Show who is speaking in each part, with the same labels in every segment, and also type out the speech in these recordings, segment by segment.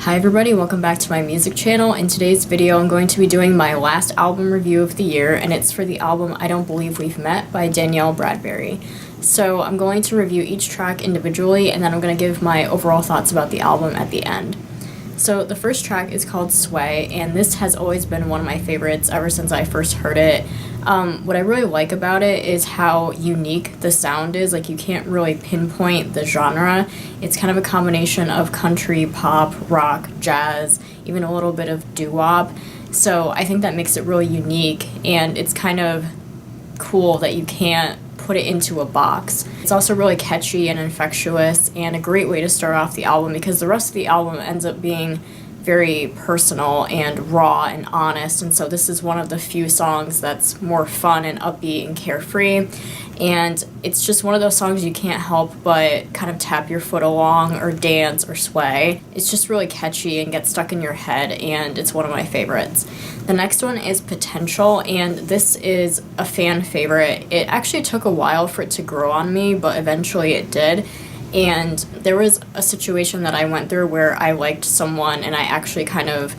Speaker 1: Hi everybody, welcome back to my music channel. In today's video I'm going to be doing my last album review of the year, and it's for the album I Don't Believe We've Met by Danielle Bradbery. So I'm going to review each track individually, and then I'm going to give my overall thoughts about the album at the end. So the first track is called Sway, and this has always been one of my favorites ever since I first heard it. What I really like about it is how unique the sound is. Like, you can't really pinpoint the genre. It's kind of a combination of country, pop, rock, jazz, even a little bit of doo-wop. So I think that makes it really unique, and it's kind of cool that you can't put it into a box. It's also really catchy and infectious, and a great way to start off the album because the rest of the album ends up being very personal and raw and honest, and so this is one of the few songs that's more fun and upbeat and carefree, and it's just one of those songs you can't help but kind of tap your foot along or dance or sway. It's just really catchy and gets stuck in your head, and it's one of my favorites. The next one is Potential, and this is a fan favorite. It actually took a while for it to grow on me, but eventually it did. And there was a situation that I went through where I liked someone, and I actually kind of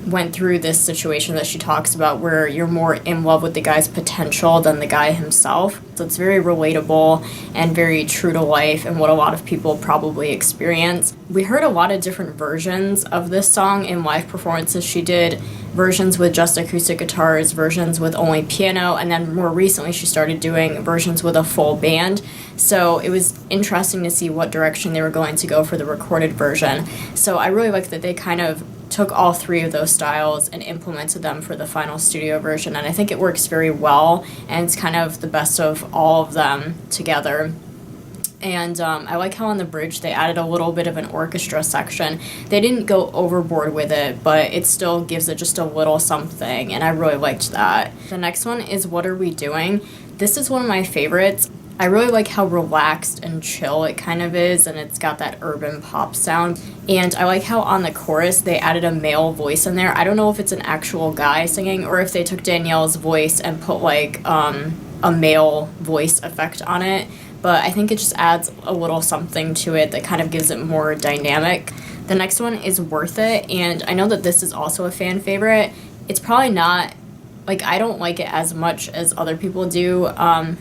Speaker 1: went through this situation that she talks about where you're more in love with the guy's potential than the guy himself. So it's very relatable and very true to life and what a lot of people probably experience. We heard a lot of different versions of this song in live performances she did. Versions with just acoustic guitars, versions with only piano, and then more recently she started doing versions with a full band. So it was interesting to see what direction they were going to go for the recorded version. So I really like that they kind of took all three of those styles and implemented them for the final studio version, and I think it works very well, and it's kind of the best of all of them together. And I like how on the bridge they added a little bit of an orchestra section. They didn't go overboard with it, but it still gives it just a little something, and I really liked that. The next one is What Are We Doing? This is one of my favorites. I really like how relaxed and chill it kind of is, and it's got that urban pop sound. And I like how on the chorus they added a male voice in there. I don't know if it's an actual guy singing or if they took Danielle's voice and put like a male voice effect on it, but I think it just adds a little something to it that kind of gives it more dynamic. The next one is Worth It, and I know that this is also a fan favorite. It's probably not, like, I don't like it as much as other people do.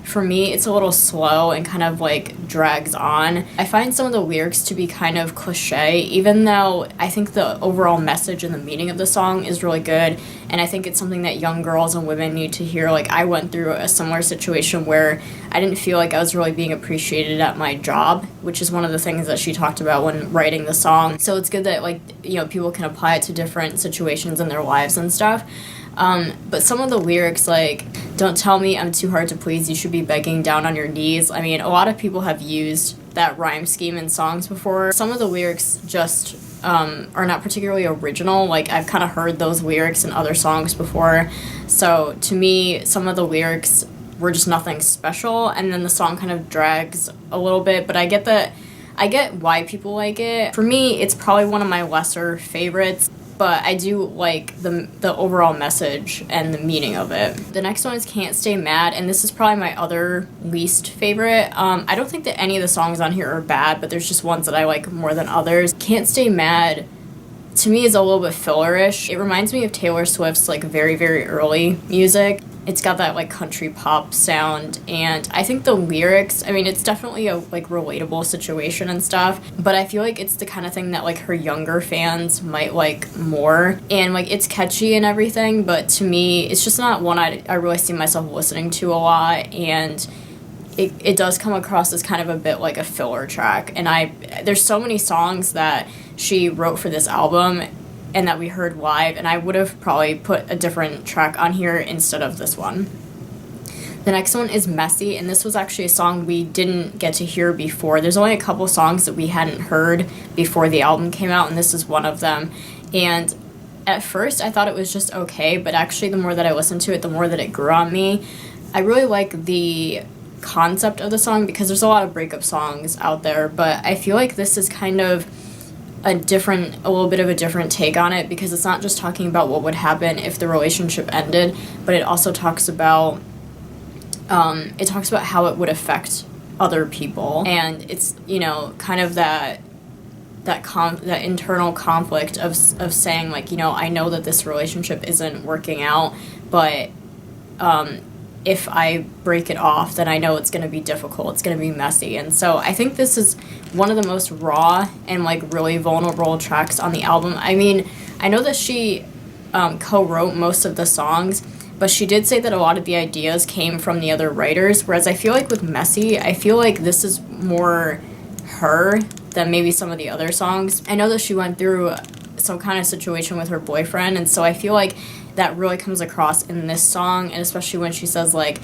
Speaker 1: For me, it's a little slow and kind of like drags on. I find some of the lyrics to be kind of cliche, even though I think the overall message and the meaning of the song is really good, and I think it's something that young girls and women need to hear. Like, I went through a similar situation where I didn't feel like I was really being appreciated at my job, which is one of the things that she talked about when writing the song. So it's good that, like, you know, people can apply it to different situations in their lives and stuff. But some of the lyrics, like, don't tell me I'm too hard to please, you should be begging down on your knees. I mean, a lot of people have used that rhyme scheme in songs before. Some of the lyrics just are not particularly original. Like, I've kind of heard those lyrics in other songs before. So to me, some of the lyrics were just nothing special, and then the song kind of drags a little bit, but I get why people like it. For me, it's probably one of my lesser favorites, but I do like the overall message and the meaning of it. The next one is Can't Stay Mad, and this is probably my other least favorite. I don't think that any of the songs on here are bad, but there's just ones that I like more than others. Can't Stay Mad, to me, is a little bit fillerish. It reminds me of Taylor Swift's, like, very, very early music. It's got that, like, country pop sound, and I think the lyrics, I mean, it's definitely a, like, relatable situation and stuff, but I feel like it's the kind of thing that, like, her younger fans might like more, and, like, it's catchy and everything, but to me, it's just not one I really see myself listening to a lot, and it does come across as kind of a bit like a filler track, and there's so many songs that she wrote for this album and that we heard live, and I would have probably put a different track on here instead of this one. The next one is Messy, and this was actually a song we didn't get to hear before. There's only a couple songs that we hadn't heard before the album came out, and this is one of them. And at first I thought it was just okay, but actually the more that I listened to it, the more that it grew on me. I really like the concept of the song because there's a lot of breakup songs out there, but I feel like this is kind of a little bit of a different take on it, because it's not just talking about what would happen if the relationship ended, but it also talks about how it would affect other people, and it's, you know, kind of that that internal conflict of saying like, you know, I know that this relationship isn't working out, but if I break it off, then I know it's going to be difficult. It's going to be messy. And so I think this is one of the most raw and like really vulnerable tracks on the album. I mean, I know that she co-wrote most of the songs, but she did say that a lot of the ideas came from the other writers. Whereas I feel like with Messy, I feel like this is more her than maybe some of the other songs. I know that she went through some kind of situation with her boyfriend, and so I feel like that really comes across in this song, and especially when she says like,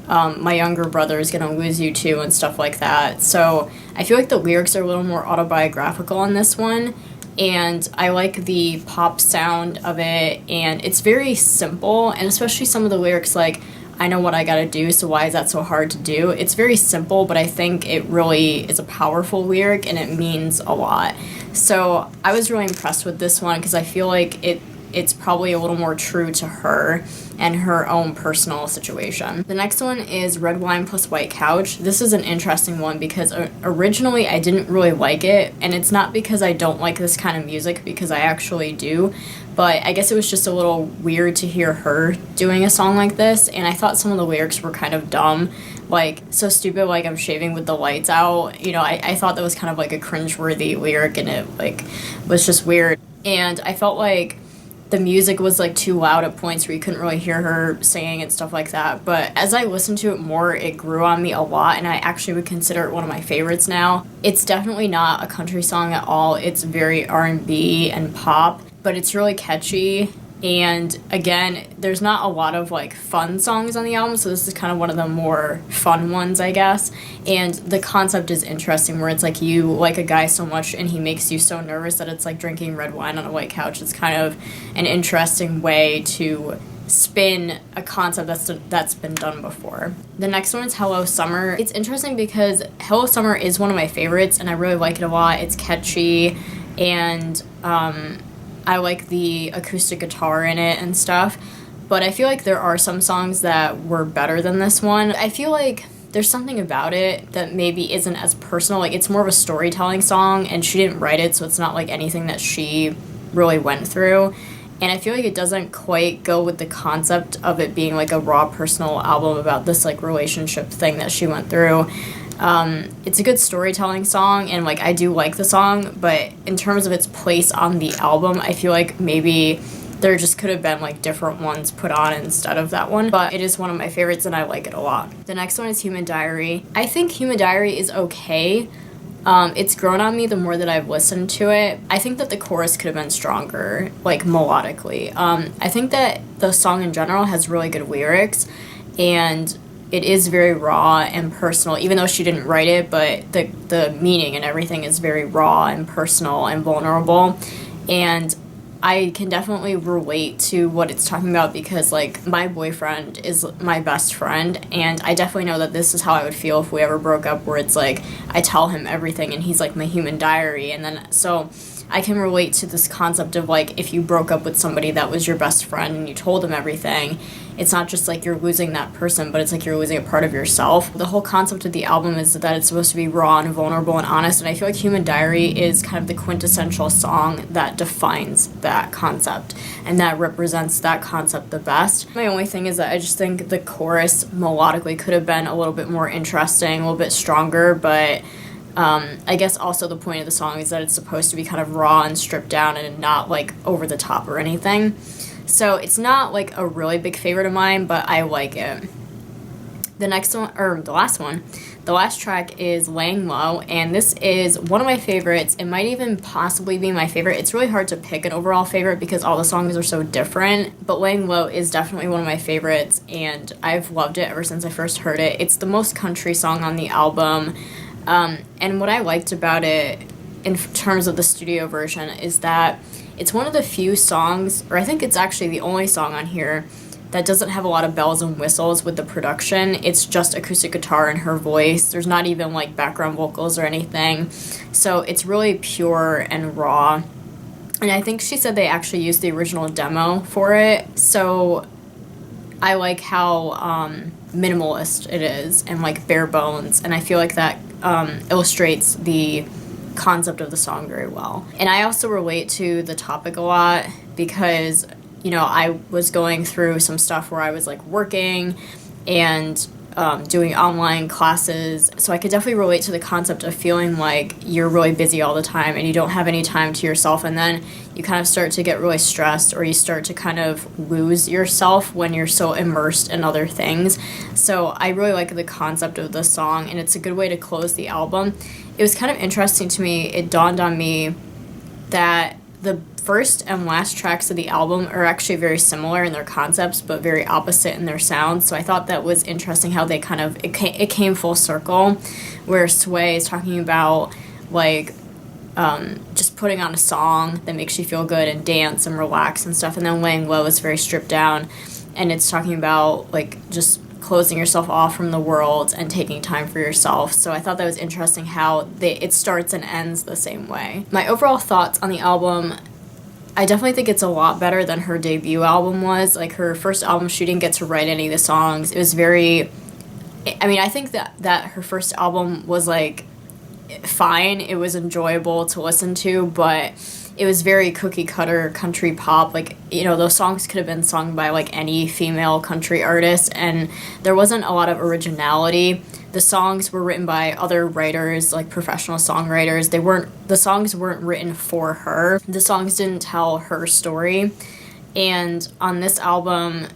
Speaker 1: my younger brother is gonna lose you too, and stuff like that. So I feel like the lyrics are a little more autobiographical on this one, and I like the pop sound of it, and it's very simple, and especially some of the lyrics like, I know what I gotta do, so why is that so hard to do? It's very simple, but I think it really is a powerful lyric, and it means a lot. So I was really impressed with this one, because I feel like it's probably a little more true to her and her own personal situation. The next one is Red Wine Plus White Couch. This is an interesting one because originally I didn't really like it, and it's not because I don't like this kind of music, because I actually do, but I guess it was just a little weird to hear her doing a song like this, and I thought some of the lyrics were kind of dumb, like, so stupid, like, I'm shaving with the lights out. You know, I thought that was kind of like a cringeworthy lyric, and it, like, was just weird. And I felt like the music was like too loud at points where you couldn't really hear her singing and stuff like that. But as I listened to it more, it grew on me a lot, and I actually would consider it one of my favorites now. It's definitely not a country song at all. It's very R&B and pop, but it's really catchy. And again, there's not a lot of like fun songs on the album, so this is kind of one of the more fun ones, I guess. And the concept is interesting, where it's like you like a guy so much and he makes you so nervous that it's like drinking red wine on a white couch. It's kind of an interesting way to spin a concept that's been done before. The next one is Hello Summer. It's interesting because Hello Summer is one of my favorites, and I really like it a lot. It's catchy, and I like the acoustic guitar in it and stuff, but I feel like there are some songs that were better than this one. I feel like there's something about it that maybe isn't as personal. Like, it's more of a storytelling song, and she didn't write it, so it's not like anything that she really went through. And I feel like it doesn't quite go with the concept of it being like a raw personal album about this like relationship thing that she went through. It's a good storytelling song, and like I do like the song, but in terms of its place on the album, I feel like maybe there just could have been like different ones put on instead of that one. But it is one of my favorites, and I like it a lot. The next one is Human Diary. I think Human Diary is okay. It's grown on me the more that I've listened to it. I think that the chorus could have been stronger, like melodically. I think that the song in general has really good lyrics, and it is very raw and personal, even though she didn't write it, but the meaning and everything is very raw and personal and vulnerable. And I can definitely relate to what it's talking about, because like my boyfriend is my best friend, and I definitely know that this is how I would feel if we ever broke up, where it's like I tell him everything and he's like my human diary. And then so I can relate to this concept of like, if you broke up with somebody that was your best friend and you told them everything, it's not just like you're losing that person, but it's like you're losing a part of yourself. The whole concept of the album is that it's supposed to be raw and vulnerable and honest, and I feel like Human Diary is kind of the quintessential song that defines that concept and that represents that concept the best. My only thing is that I just think the chorus melodically could have been a little bit more interesting, a little bit stronger, but I guess also the point of the song is that it's supposed to be kind of raw and stripped down and not like over the top or anything. So it's not like a really big favorite of mine, but I like it. The next one, or the last track is Laying Low, and this is one of my favorites. It might even possibly be my favorite. It's really hard to pick an overall favorite because all the songs are so different, but Laying Low is definitely one of my favorites, and I've loved it ever since I first heard it. It's the most country song on the album, and what I liked about it in terms of the studio version is that it's one of the few songs, or I think it's actually the only song on here, that doesn't have a lot of bells and whistles with the production. It's just acoustic guitar and her voice. There's not even like background vocals or anything. So it's really pure and raw. And I think she said they actually used the original demo for it. So I like how minimalist it is and like bare bones. And I feel like that illustrates the concept of the song very well. And I also relate to the topic a lot because, you know, I was going through some stuff where I was like working and doing online classes, so I could definitely relate to the concept of feeling like you're really busy all the time and you don't have any time to yourself, and then you kind of start to get really stressed, or you start to kind of lose yourself when you're so immersed in other things. So I really like the concept of the song, and it's a good way to close the album. It was kind of interesting to me, it dawned on me that the first and last tracks of the album are actually very similar in their concepts, but very opposite in their sound. So I thought that was interesting how they kind of, it came full circle, where Sway is talking about like just putting on a song that makes you feel good and dance and relax and stuff, and then Laying Low is very stripped down, and it's talking about like just closing yourself off from the world and taking time for yourself. So I thought that was interesting how it starts and ends the same way. My overall thoughts on the album, I definitely think it's a lot better than her debut album was. Like, her first album, she didn't get to write any of the songs. It was very, I mean, I think that her first album was like fine. It was enjoyable to listen to, but it was very cookie cutter country pop. Like, you know, those songs could have been sung by like any female country artist, and there wasn't a lot of originality. The songs were written by other writers, like professional songwriters. The songs weren't written for her. The songs didn't tell her story. And on this album,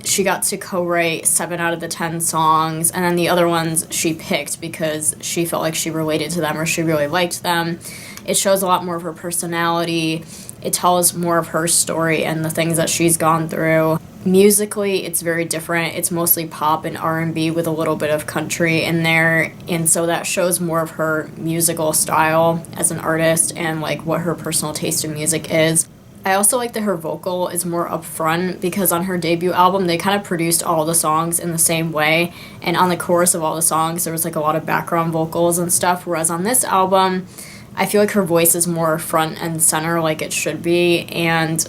Speaker 1: she got to co-write 7 out of the 10 songs, and then the other ones she picked because she felt like she related to them or she really liked them. It shows a lot more of her personality. It tells more of her story and the things that she's gone through. Musically, it's very different. It's mostly pop and R&B with a little bit of country in there, and so that shows more of her musical style as an artist and like what her personal taste in music is. I also like that her vocal is more upfront, because on her debut album they kind of produced all the songs in the same way, and on the chorus of all the songs there was like a lot of background vocals and stuff, whereas on this album I feel like her voice is more front and center like it should be, and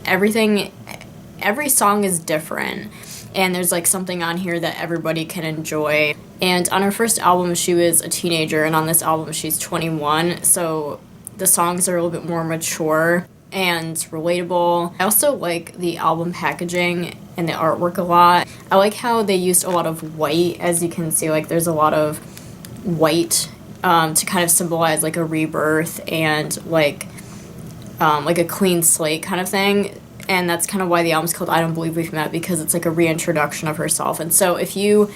Speaker 1: every song is different, and there's like something on here that everybody can enjoy. And on her first album she was a teenager, and on this album she's 21, so the songs are a little bit more mature and relatable. I also like the album packaging and the artwork a lot. I like how they used a lot of white. As you can see, like there's a lot of white to kind of symbolize like a rebirth and like a clean slate kind of thing. And that's kind of why the album's called I Don't Believe We've Met, because it's like a reintroduction of herself. And so if you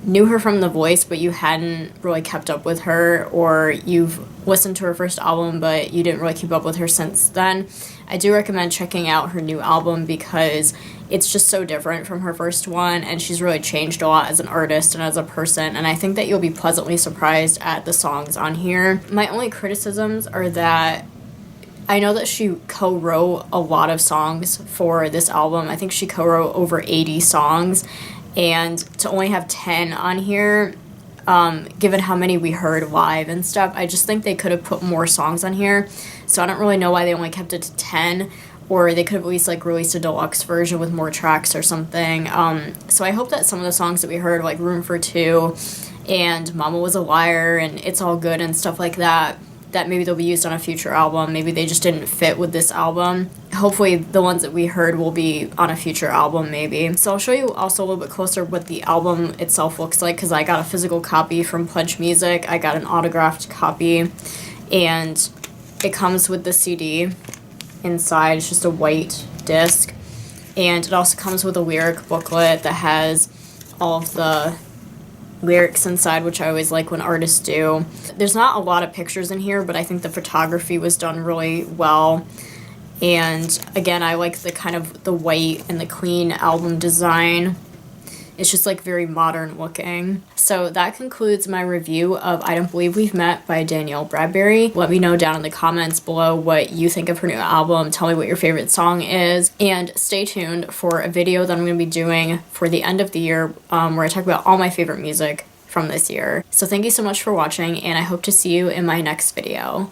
Speaker 1: knew her from The Voice but you hadn't really kept up with her, or you've listened to her first album but you didn't really keep up with her since then, I do recommend checking out her new album, because it's just so different from her first one, and she's really changed a lot as an artist and as a person, and I think that you'll be pleasantly surprised at the songs on here. My only criticisms are that I know that she co-wrote a lot of songs for this album. I think she co-wrote over 80 songs, and to only have 10 on here, given how many we heard live and stuff, I just think they could have put more songs on here. So I don't really know why they only kept it to 10, or they could have at least like released a deluxe version with more tracks or something. So I hope that some of the songs that we heard, like Room for Two and Mama Was a Liar and It's All Good and stuff like that, that maybe they'll be used on a future album. Maybe they just didn't fit with this album. Hopefully the ones that we heard will be on a future album maybe. So I'll show you also a little bit closer what the album itself looks like, because I got a physical copy from Pledge Music. I got an autographed copy, and it comes with the CD inside. It's just a white disc, and it also comes with a lyric booklet that has all of the lyrics inside, which I always like when artists do. There's not a lot of pictures in here, but I think the photography was done really well. And again, I like the kind of the white and the clean album design. It's just like very modern looking. So that concludes my review of I Don't Believe We've Met by Danielle Bradbery. Let me know down in the comments below what you think of her new album. Tell me what your favorite song is. And stay tuned for a video that I'm going to be doing for the end of the year, where I talk about all my favorite music from this year. So thank you so much for watching, and I hope to see you in my next video.